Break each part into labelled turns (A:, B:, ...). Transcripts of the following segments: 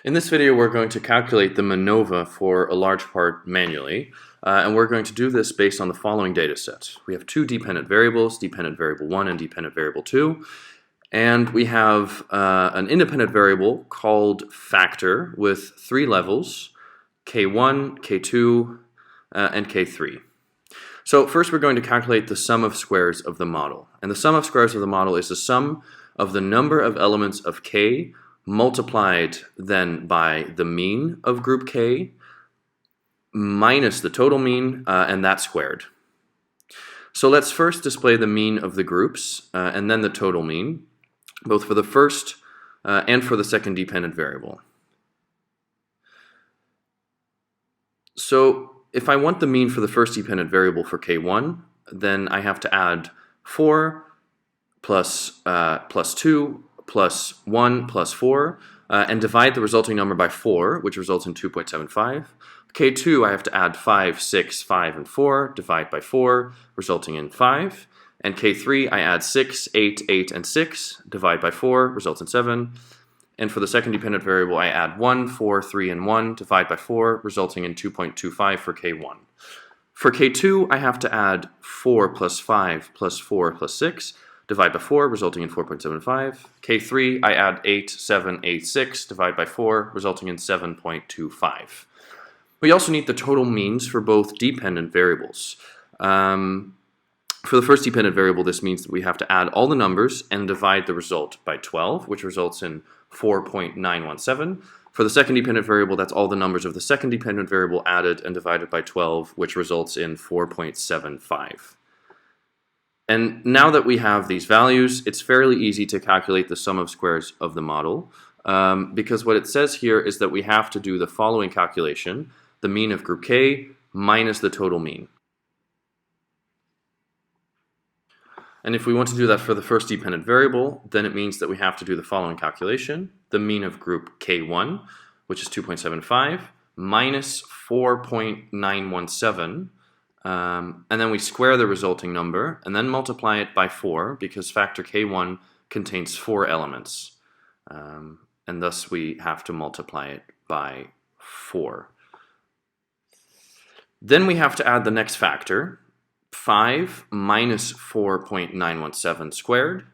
A: In this video, we're going to calculate the MANOVA for a large part manually, and we're going to do this based on the following data set. We have two dependent variables, dependent variable 1 and dependent variable 2, and we have an independent variable called factor with three levels, K1, K2, and K3. So first we're going to calculate the sum of squares of the model. And the sum of squares of the model is the sum of the number of elements of K multiplied then by the mean of group K minus the total mean, and that squared. So let's first display the mean of the groups and then the total mean, both for the first and for the second dependent variable. So if I want the mean for the first dependent variable for K1, then I have to add 4 plus 2 plus 1 plus 4 and divide the resulting number by 4, which results in 2.75. K2, I have to add 5, 6, 5, and 4, divide by 4, resulting in 5. And K3, I add 6, 8, 8, and 6, divide by 4, results in 7. And for the second dependent variable, I add 1, 4, 3, and 1, divide by 4, resulting in 2.25 for K1. For K2, I have to add 4 plus 5 plus 4 plus 6, divide by 4, resulting in 4.75. K3, I add 8, 7, 8, 6, divide by 4, resulting in 7.25. We also need the total means for both dependent variables. For the first dependent variable, this means that we have to add all the numbers and divide the result by 12, which results in 4.917. For the second dependent variable, that's all the numbers of the second dependent variable added and divided by 12, which results in 4.75. And now that we have these values, it's fairly easy to calculate the sum of squares of the model, because what it says here is that we have to do the following calculation: the mean of group K minus the total mean. And if we want to do that for the first dependent variable, then it means that we have to do the following calculation: the mean of group K1, which is 2.75, minus 4.917, and then we square the resulting number, and then multiply it by 4, because factor K1 contains 4 elements, and thus we have to multiply it by 4. Then we have to add the next factor, 5 minus 4.917 squared.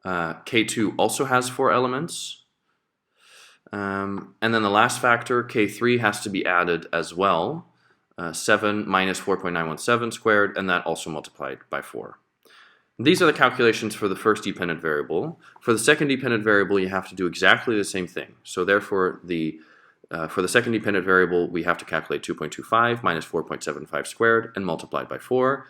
A: K2 also has 4 elements. And then the last factor, K3, has to be added as well. 7 minus 4.917 squared, and that also multiplied by 4. These are the calculations for the first dependent variable. For the second dependent variable, you have to do exactly the same thing. So therefore, for the second dependent variable, we have to calculate 2.25 minus 4.75 squared and multiplied by 4,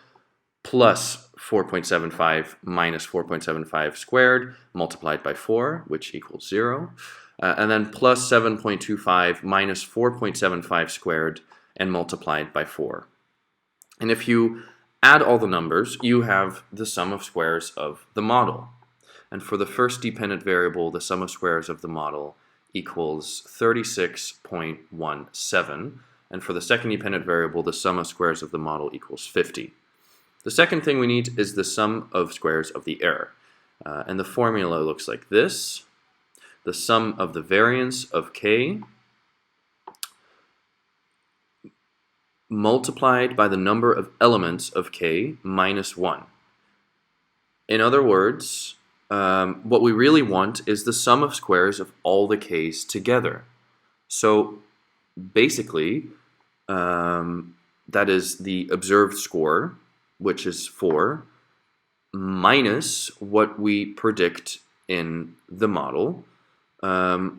A: plus 4.75 minus 4.75 squared multiplied by 4, which equals 0, and then plus 7.25 minus 4.75 squared and multiplied by 4. And if you add all the numbers, you have the sum of squares of the model. And for the first dependent variable, the sum of squares of the model equals 36.17. And for the second dependent variable, the sum of squares of the model equals 50. The second thing we need is the sum of squares of the error. And the formula looks like this: the sum of the variance of K multiplied by the number of elements of K minus 1. In other words, what we really want is the sum of squares of all the K's together. So basically, that is the observed score, which is 4, minus what we predict in the model,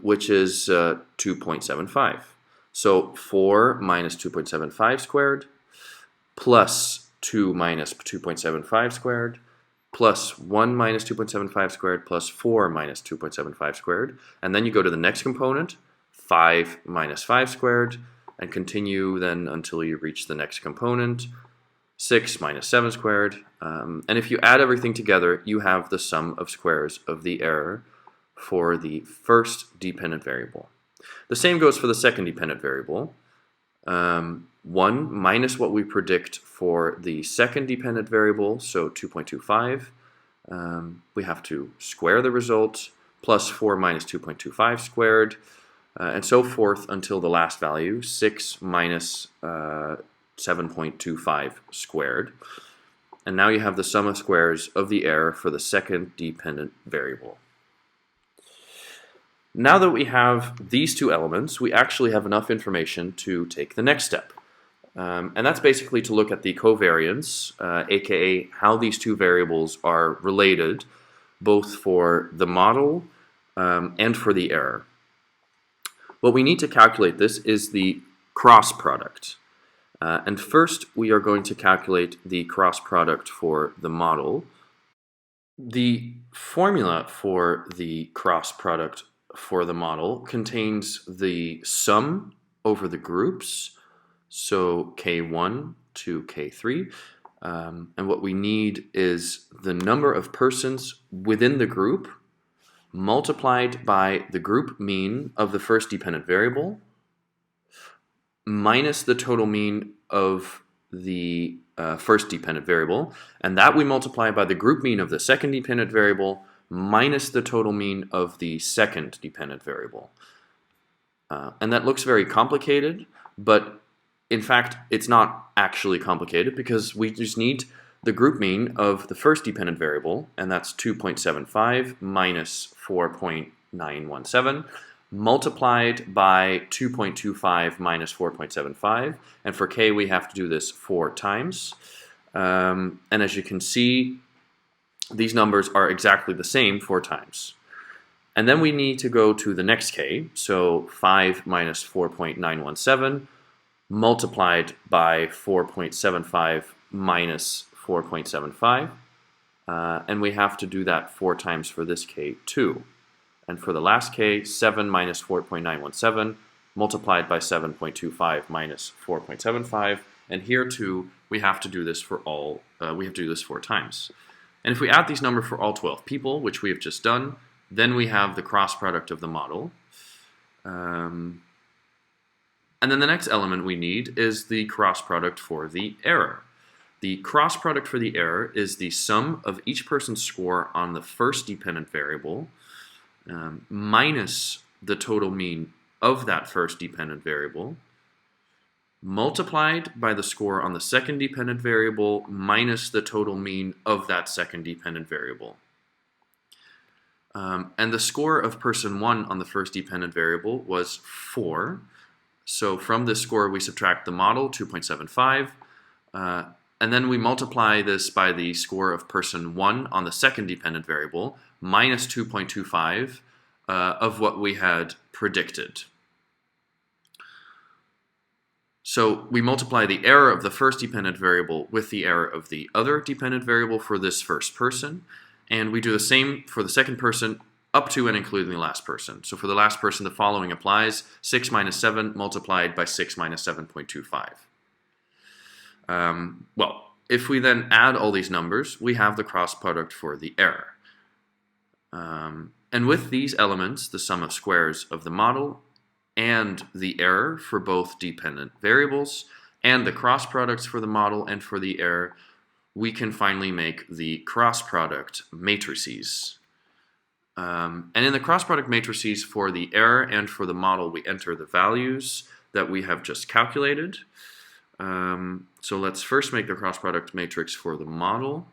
A: which is 2.75. So 4 minus 2.75 squared, plus 2 minus 2.75 squared, plus 1 minus 2.75 squared, plus 4 minus 2.75 squared. And then you go to the next component, 5 minus 5 squared, and continue then until you reach the next component, 6 minus 7 squared. And if you add everything together, you have the sum of squares of the error for the first dependent variable. The same goes for the second dependent variable. 1 minus what we predict for the second dependent variable, so 2.25. We have to square the result, plus 4 minus 2.25 squared, and so forth until the last value, 6 minus 7.25 squared. And now you have the sum of squares of the error for the second dependent variable. Now that we have these two elements, we actually have enough information to take the next step. And that's basically to look at the covariance, aka how these two variables are related, both for the model and for the error. What we need to calculate this is the cross product. And first we are going to calculate the cross product for the model. The formula for the cross product for the model contains the sum over the groups, so K1 to K3, and what we need is the number of persons within the group multiplied by the group mean of the first dependent variable minus the total mean of the first dependent variable, and that we multiply by the group mean of the second dependent variable minus the total mean of the second dependent variable. And that looks very complicated, but in fact it's not actually complicated because we just need the group mean of the first dependent variable, and that's 2.75 minus 4.917, multiplied by 2.25 minus 4.75, and for k we have to do this 4 times. And as you can see, these numbers are exactly the same 4 times. And then we need to go to the next k, so 5 minus 4.917 multiplied by 4.75 minus 4.75, and we have to do that 4 times for this k too. And for the last k, 7 minus 4.917 multiplied by 7.25 minus 4.75, and here too we have to do this for all. We have to do this 4 times. And if we add these numbers for all 12 people, which we have just done, then we have the cross product of the model. And then the next element we need is the cross product for the error. The cross product for the error is the sum of each person's score on the first dependent variable minus the total mean of that first dependent variable multiplied by the score on the second dependent variable minus the total mean of that second dependent variable. And the score of person 1 on the first dependent variable was 4. So from this score we subtract the model, 2.75, and then we multiply this by the score of person 1 on the second dependent variable minus 2.25 of what we had predicted. So we multiply the error of the first dependent variable with the error of the other dependent variable for this first person, and we do the same for the second person up to and including the last person. So for the last person the following applies: 6 minus 7 multiplied by 6 minus 7.25. Well, if we then add all these numbers, we have the cross product for the error. And with these elements, the sum of squares of the model and the error for both dependent variables, and the cross products for the model and for the error, we can finally make the cross product matrices. And in the cross product matrices for the error and for the model, we enter the values that we have just calculated. So let's first make the cross product matrix for the model,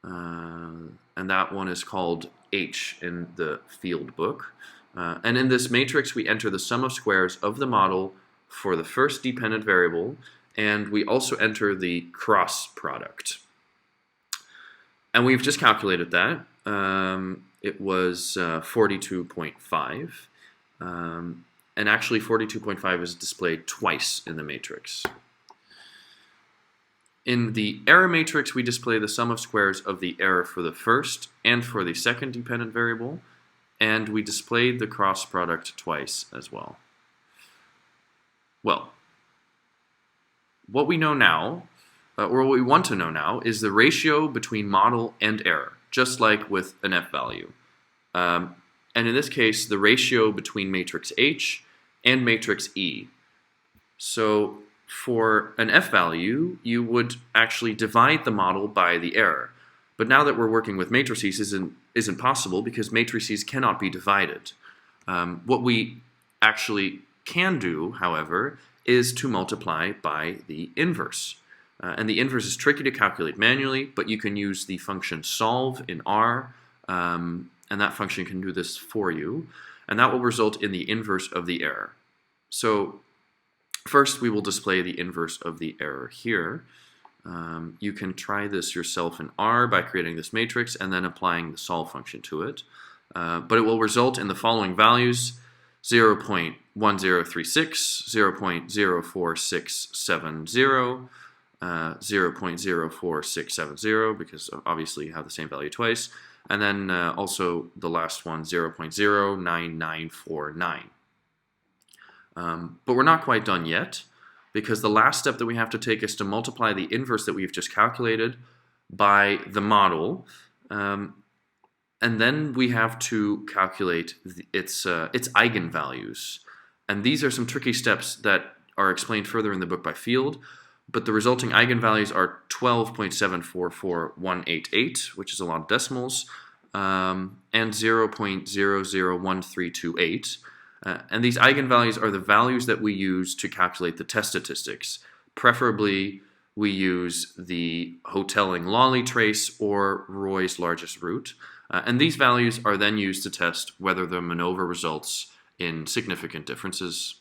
A: and that one is called H in the field book. And in this matrix we enter the sum of squares of the model for the first dependent variable, and we also enter the cross product. And we've just calculated that. It was 42.5, and actually 42.5 is displayed twice in the matrix. In the error matrix we display the sum of squares of the error for the first and for the second dependent variable, and we displayed the cross product twice as well. Well, what we know now, or what we want to know now, is the ratio between model and error, just like with an F value. And in this case, the ratio between matrix H and matrix E. So for an F value, you would actually divide the model by the error. But now that we're working with matrices, isn't possible because matrices cannot be divided. What we actually can do, however, is to multiply by the inverse. And the inverse is tricky to calculate manually, but you can use the function solve in R, and that function can do this for you. And that will result in the inverse of the error. So first we will display the inverse of the error here. You can try this yourself in R by creating this matrix and then applying the solve function to it. But it will result in the following values: 0.1036, 0.04670, 0.04670, because obviously you have the same value twice, and then also the last one, 0.09949. But we're not quite done yet, because the last step that we have to take is to multiply the inverse that we've just calculated by the model, and then we have to calculate its eigenvalues. And these are some tricky steps that are explained further in the book by Field, but the resulting eigenvalues are 12.744188, which is a lot of decimals, and 0.001328. And these eigenvalues are the values that we use to calculate the test statistics. Preferably, we use the Hotelling-Lawley trace or Roy's largest root. And these values are then used to test whether the MANOVA results in significant differences.